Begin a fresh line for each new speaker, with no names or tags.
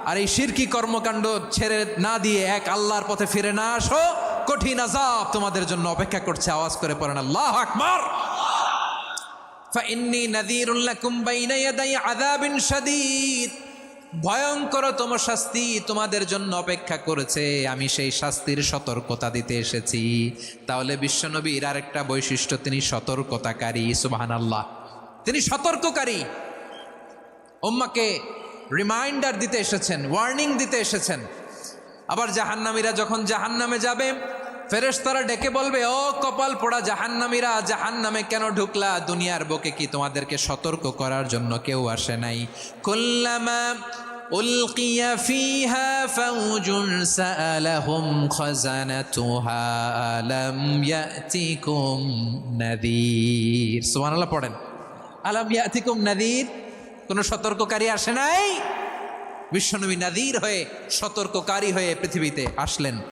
আর এই শিরকি কর্মকাণ্ড ছেড়ে না দিয়ে এক আল্লাহর পথে ফিরে না আসো, কঠিন আযাব তোমাদের জন্য অপেক্ষা করছে। আওয়াজ করে পড়েন আল্লাহু আকবার। ফাইন্নী নাযীরুল লাকুম বাইনা ইয়াদাই আযাবিন শাদীদ, ভয়ঙ্করতম শাস্তি তোমাদের জন্য অপেক্ষা করেছে, আমি সেই শাস্তির সতর্কতা দিতে এসেছি। তাহলে বিশ্বনবীর আরেকটা বৈশিষ্ট্য, তিনি সতর্কতাকারী। সুবহানাল্লাহ, তিনি সতর্ককারী। উম্মাকে রিমাইন্ডার দিতে এসেছেন, ওয়ার্নিং দিতে এসেছেন। আবার জাহান্নামীরা যখন জাহান্নামে যাবে, ফেরেশতারা ডেকে বলবে, ও কপাল পোড়া জাহান্নামীরা, জাহান্নামে কেন ঢুকলা? দুনিয়ার বুকে কি তোমাদেরকে সতর্ক করার জন্য কেউ আসে নাই? কুল্লামা উলকিয়া ফিহা ফাউজুন সাআলাহুম খাজানাতুহা আলাম ইয়াতিকুম নাযীর। সুবহানাল্লাহ পড়েন, আলাম ইয়াতিকুম নাযীর, কোন সতর্ককারী আসে নাই? বিশ্বনবী নাযীর হয়ে, সতর্ককারী হয়ে পৃথিবীতে আসলেন।